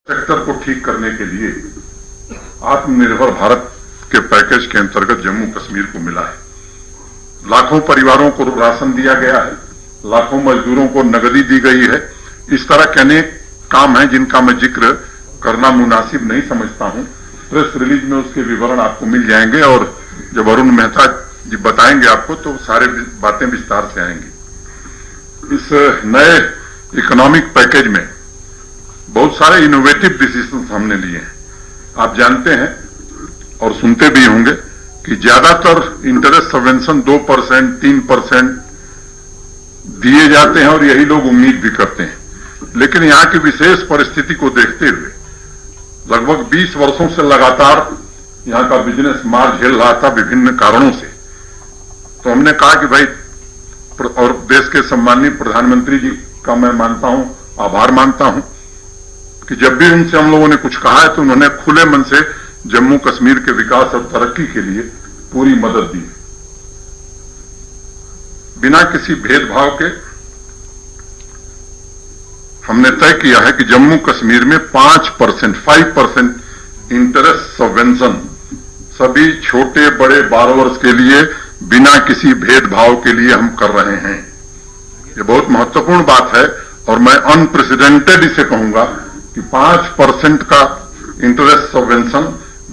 Sector को ठीक करने के लिए आत्मनिर्भर भारत के पैकेज के अंतर्गत जम्मू कश्मीर को मिला है। लाखों परिवारों को राशन दिया गया है, लाखों मजदूरों को नकदी दी गई है। इस तरह के अनेक काम हैं जिनका मैं जिक्र करना मुनासिब नहीं समझता हूं। प्रेस रिलीज में उसके विवरण आपको मिल जाएंगे और जब अरुण मेहता जी बताएंगे आपको तो सारे बातें विस्तार से आएंगी। इस नए इकोनॉमिक पैकेज में बहुत सारे इनोवेटिव डिसीजन हमने लिए हैं। आप जानते हैं और सुनते भी होंगे कि ज्यादातर इंटरेस्ट सबवेंशन 2%, 3% दिए जाते हैं और यही लोग उम्मीद भी करते हैं। लेकिन यहां की विशेष परिस्थिति को देखते हुए लगभग 20 वर्षों से लगातार यहां का बिजनेस मार झेल रहा था विभिन्न कारणों से। तो हमने कहा कि भाई, और देश के सम्माननीय प्रधानमंत्री जी का मैं मानता हूं, आभार मानता हूं कि जब भी उनसे हम लोगों ने कुछ कहा है तो उन्होंने खुले मन से जम्मू कश्मीर के विकास और तरक्की के लिए पूरी मदद दी। बिना किसी भेदभाव के हमने तय किया है कि जम्मू कश्मीर में 5% इंटरेस्ट सबवेंशन सभी छोटे बड़े बारोवर्स के लिए बिना किसी भेदभाव के लिए हम कर रहे हैं। ये बहुत महत्वपूर्ण बात है और मैं अनप्रेसिडेंटेड इसे कहूंगा कि 5% का इंटरेस्ट सबवेंशन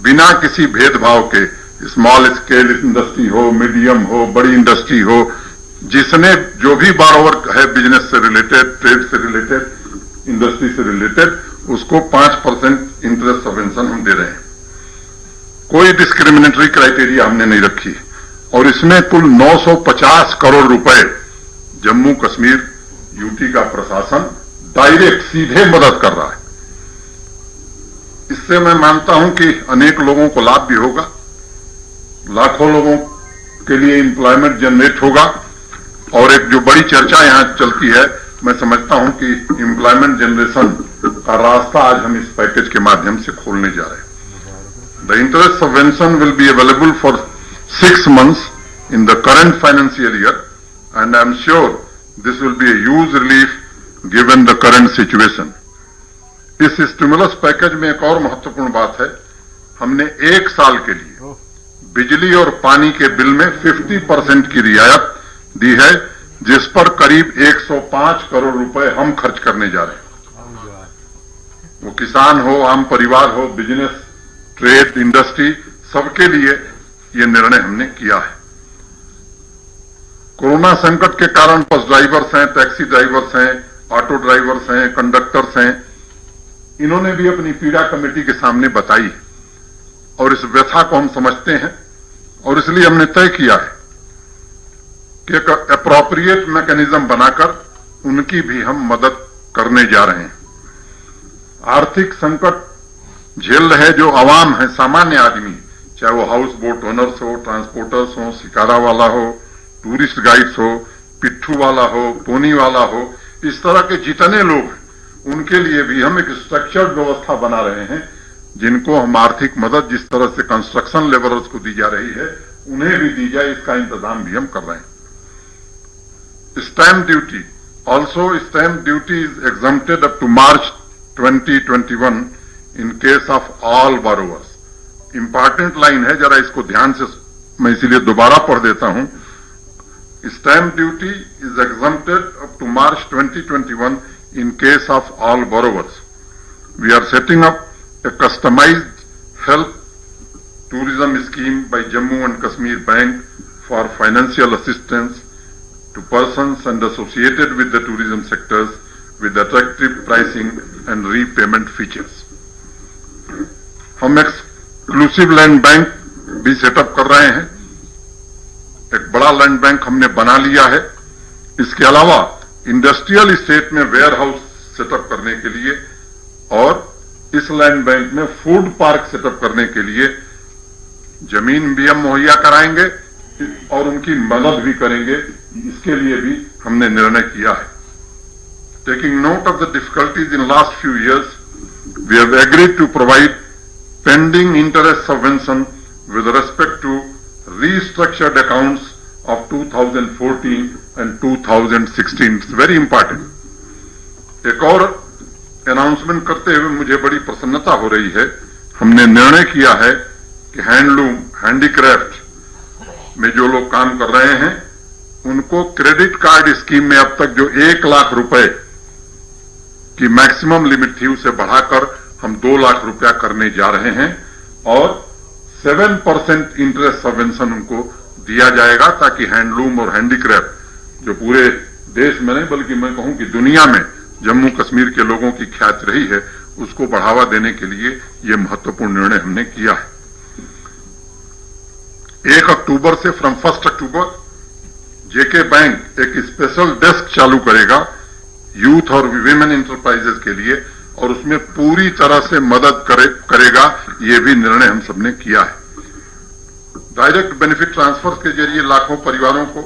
बिना किसी भेदभाव के, स्मॉल स्केल इंडस्ट्री हो, मीडियम हो, बड़ी इंडस्ट्री हो, जिसने जो भी बारोवर है बिजनेस से रिलेटेड, ट्रेड से रिलेटेड, इंडस्ट्री से रिलेटेड, उसको 5% इंटरेस्ट सबवेंशन हम दे रहे हैं। कोई डिस्क्रिमिनेटरी क्राइटेरिया हमने नहीं रखी और इसमें कुल 950 करोड़ रुपए जम्मू कश्मीर यूटी का प्रशासन डायरेक्ट सीधे मदद कर रहा है। इससे मैं मानता हूं कि अनेक लोगों को लाभ भी होगा, लाखों लोगों के लिए एम्प्लॉयमेंट जनरेट होगा और एक जो बड़ी चर्चा यहां चलती है, मैं समझता हूं कि एम्प्लॉयमेंट जनरेशन का रास्ता आज हम इस पैकेज के माध्यम से खोलने जा रहे हैं। The interest subvention will be available for 6 months in the current financial year and I am sure this will be a huge relief given the current situation. इस स्टिमुलस पैकेज में एक और महत्वपूर्ण बात है, हमने 1 साल के लिए बिजली और पानी के बिल में 50% की रियायत दी है, जिस पर करीब 105 करोड़ रुपए हम खर्च करने जा रहे हैं। वो किसान हो, आम परिवार हो, बिजनेस, ट्रेड, इंडस्ट्री, सबके लिए ये निर्णय हमने किया है। कोरोना संकट के कारण बस ड्राइवर्स हैं, टैक्सी ड्राइवर्स हैं, ऑटो ड्राइवर्स हैं, कंडक्टर्स हैं, इन्होंने भी अपनी पीड़ा कमेटी के सामने बताई और इस व्यथा को हम समझते हैं और इसलिए हमने तय किया है कि एक एप्रोप्रिएट मैकेनिज्म बनाकर उनकी भी हम मदद करने जा रहे हैं। आर्थिक संकट झेल रहे जो आवाम है, सामान्य आदमी, चाहे वो हाउस बोट ओनर्स हो, ट्रांसपोर्टर्स हो, शिकारा वाला हो, टूरिस्ट गाइड्स हो, पिट्ठू वाला हो, पोनी वाला हो, इस तरह के जितने लोग हैं उनके लिए भी हम एक स्ट्रक्चर्ड व्यवस्था बना रहे हैं, जिनको हम आर्थिक मदद जिस तरह से कंस्ट्रक्शन लेबरर्स को दी जा रही है उन्हें भी दी जाए, इसका इंतजाम भी हम कर रहे हैं। Stamp duty, also stamp duty is exempted up to March 2021 in case of all borrowers. Important line है, जरा इसको ध्यान से मैं इसीलिए दोबारा पढ़ देता हूं। Stamp duty is exempted up to March 2021 in case of all borrowers. We are setting up a customized help tourism scheme by Jammu and Kashmir Bank for financial assistance to persons and associated with the tourism sectors with attractive pricing and repayment features. हम exclusive land bank भी setup कर रहे हैं। एक बड़ा land bank हमने बना लिया है। इसके अलावा इंडस्ट्रियल स्टेट में वेयर हाउस सेटअप करने के लिए और इस लैंड बैंक में फूड पार्क सेटअप करने के लिए जमीन भी हम मुहैया कराएंगे और उनकी मदद भी करेंगे। इसके लिए भी हमने निर्णय किया है। Taking note of the difficulties in last few years, we have agreed to provide pending interest subvention with respect to restructured accounts of 2014 and 2016. It's very important. एक और अनाउंसमेंट करते हुए मुझे बड़ी प्रसन्नता हो रही है। हमने निर्णय किया है कि हैंडलूम, हैंडीक्राफ्ट में जो लोग काम कर रहे हैं उनको क्रेडिट कार्ड स्कीम में अब तक जो 1 लाख रुपए की मैक्सिमम लिमिट थी उसे बढ़ाकर हम 2 लाख रुपया करने जा रहे हैं और 7% इंटरेस्ट सबवेंशन उनको दिया जाएगा, ताकि हैंडलूम और हैंडीक्राफ्ट जो पूरे देश में नहीं बल्कि मैं कहूं कि दुनिया में जम्मू कश्मीर के लोगों की ख्याति रही है, उसको बढ़ावा देने के लिए यह महत्वपूर्ण निर्णय हमने किया है। 1 अक्टूबर से फ्रॉम 1 अक्टूबर जेके बैंक एक स्पेशल डेस्क चालू करेगा यूथ और विमेन इंटरप्राइजेस के लिए और उसमें पूरी तरह से मदद करेगा। ये भी निर्णय हम सबने किया है। डायरेक्ट बेनिफिट ट्रांसफर के जरिए लाखों परिवारों को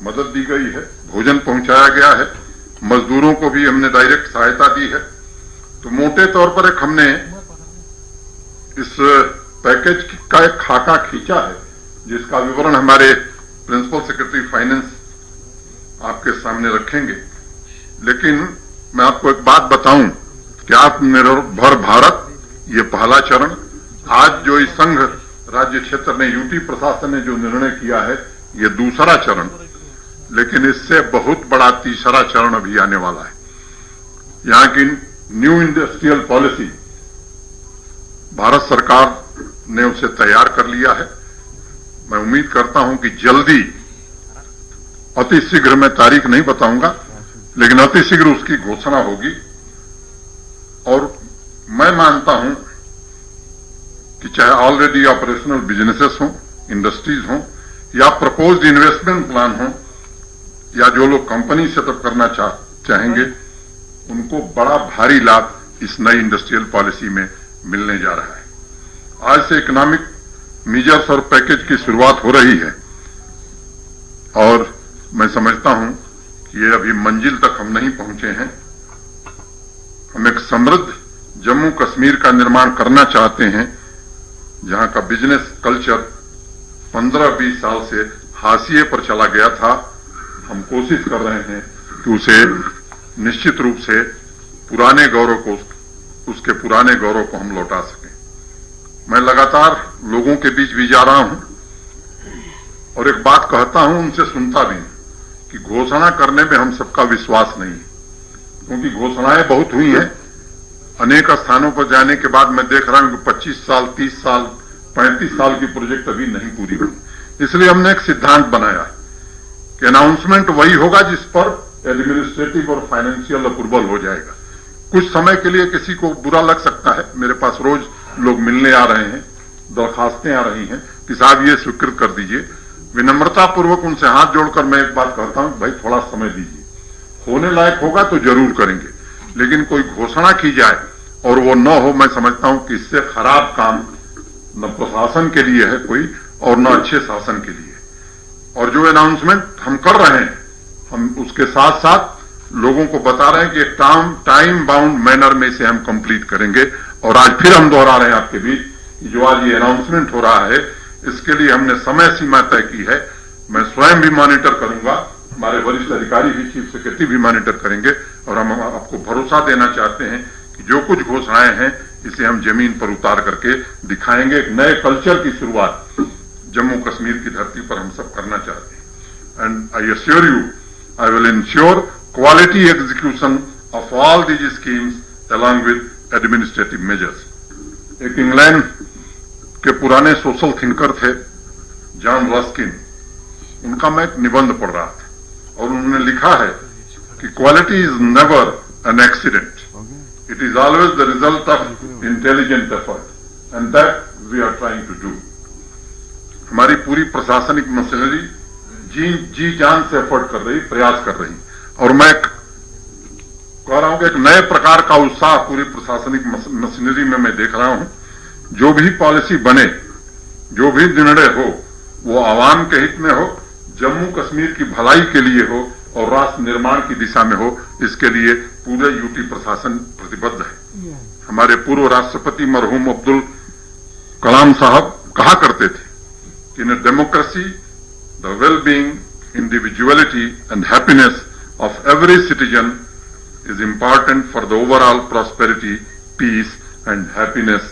मदद दी गई है, भोजन पहुंचाया गया है, मजदूरों को भी हमने डायरेक्ट सहायता दी है। तो मोटे तौर पर एक हमने इस पैकेज का एक खाका खींचा है जिसका विवरण हमारे प्रिंसिपल सेक्रेटरी फाइनेंस आपके सामने रखेंगे। लेकिन मैं आपको एक बात बताऊं कि आत्मनिर्भर भारत ये पहला चरण, आज जो इस संघ राज्य क्षेत्र ने यूटी प्रशासन ने जो निर्णय किया है ये दूसरा चरण, लेकिन इससे बहुत बड़ा तीसरा चरण अभी आने वाला है। यहां की न्यू इंडस्ट्रियल पॉलिसी भारत सरकार ने उसे तैयार कर लिया है। मैं उम्मीद करता हूं कि जल्दी, अति शीघ्र, मैं तारीख नहीं बताऊंगा लेकिन अति शीघ्र उसकी घोषणा होगी। और मैं मानता हूं कि चाहे ऑलरेडी ऑपरेशनल बिजनेसेस हों, इंडस्ट्रीज हों या प्रपोज्ड इन्वेस्टमेंट प्लान हो या जो लोग कंपनी सेटअप करना चाहेंगे, उनको बड़ा भारी लाभ इस नई इंडस्ट्रियल पॉलिसी में मिलने जा रहा है। आज से इकोनॉमिक मेजर्स और पैकेज की शुरुआत हो रही है और मैं समझता हूं कि ये अभी मंजिल तक हम नहीं पहुंचे हैं। हम एक समृद्ध जम्मू कश्मीर का निर्माण करना चाहते हैं जहां का बिजनेस कल्चर 15-20 साल से हाशिए पर चला गया था। हम कोशिश कर रहे हैं कि उसे निश्चित रूप से पुराने गौरव को, उसके पुराने गौरव को हम लौटा सकें। मैं लगातार लोगों के बीच भी जा रहा हूं और एक बात कहता हूं, उनसे सुनता भी कि घोषणा करने में हम सबका विश्वास नहीं है, क्योंकि घोषणाएं बहुत हुई हैं। अनेक स्थानों पर जाने के बाद मैं देख रहा हूं कि 25 साल, 30 साल, 35 साल की प्रोजेक्ट अभी नहीं पूरी हुई। इसलिए हमने एक सिद्धांत बनाया कि अनाउंसमेंट वही होगा जिस पर एडमिनिस्ट्रेटिव और फाइनेंशियल अप्रूवल हो जाएगा। कुछ समय के लिए किसी को बुरा लग सकता है, मेरे पास रोज लोग मिलने आ रहे हैं, दरखास्तें आ रही हैं कि साहब ये स्वीकृत कर दीजिए। विनम्रता पूर्वक उनसे हाथ जोड़कर मैं एक बात कहता हूं, भाई थोड़ा समय दीजिए, होने लायक होगा तो जरूर करेंगे, लेकिन कोई घोषणा की जाए और वो न हो, मैं समझता हूं कि इससे खराब काम न प्रशासन के लिए है कोई और न अच्छे शासन के लिए। और जो अनाउंसमेंट हम कर रहे हैं, हम उसके साथ साथ लोगों को बता रहे हैं कि एक टाइम बाउंड मैनर में इसे हम कंप्लीट करेंगे। और आज फिर हम दोहरा रहे हैं आपके बीच कि जो आज ये अनाउंसमेंट हो रहा है, इसके लिए हमने समय सीमा तय की है। मैं स्वयं भी मॉनिटर करूंगा, हमारे वरिष्ठ अधिकारी भी, चीफ सेक्रेटरी भी मॉनिटर करेंगे और हम आपको भरोसा देना चाहते हैं कि जो कुछ घोषणाएं हैं इसे हम जमीन पर उतार करके दिखाएंगे। एक नए कल्चर की शुरुआत जम्मू कश्मीर की धरती पर हम सब करना चाहते हैं। And I assure you, I will ensure quality execution of all these schemes along with administrative measures. एक इंग्लैंड के पुराने सोशल थिंकर थे जॉन रस्किन, उनका मैं एक निबंध पढ़ रहा था और उन्होंने लिखा है कि quality is never an accident, it is always the result of intelligent effort and that we are trying to do. हमारी पूरी प्रशासनिक मशीनरी जी जान से एफर्ट कर रही, प्रयास कर रही, और मैं कह रहा हूं कि एक नए प्रकार का उत्साह पूरी प्रशासनिक मशीनरी में मैं देख रहा हूं। जो भी पॉलिसी बने, जो भी निर्णय हो, वो आवाम के हित में हो, जम्मू कश्मीर की भलाई के लिए हो और राष्ट्र निर्माण की दिशा में हो, इसके लिए पूरे यूटी प्रशासन प्रतिबद्ध है। हमारे पूर्व राष्ट्रपति मरहूम अब्दुल कलाम साहब कहा करते थे कि in democracy the well being, individuality and happiness of every citizen is important for the overall prosperity, peace and happiness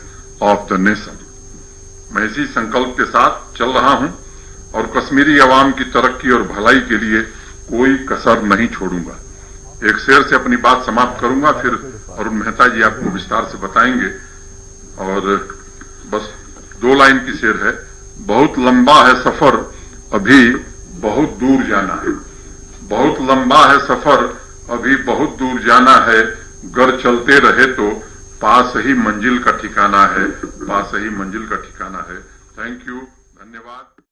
of the nation. मैं इसी संकल्प के साथ चल रहा हूं और कश्मीरी अवाम की तरक्की और भलाई के लिए कोई कसर नहीं छोड़ूंगा। एक शेर से अपनी बात समाप्त करूंगा, फिर अरुण मेहता जी आपको विस्तार से बताएंगे। और बस 2 लाइन की शेर है। बहुत लंबा है सफर, अभी बहुत दूर जाना है। बहुत लंबा है सफर, अभी बहुत दूर जाना है। गर चलते रहे तो पास ही मंजिल का ठिकाना है, पास ही मंजिल का ठिकाना है। थैंक यू, धन्यवाद।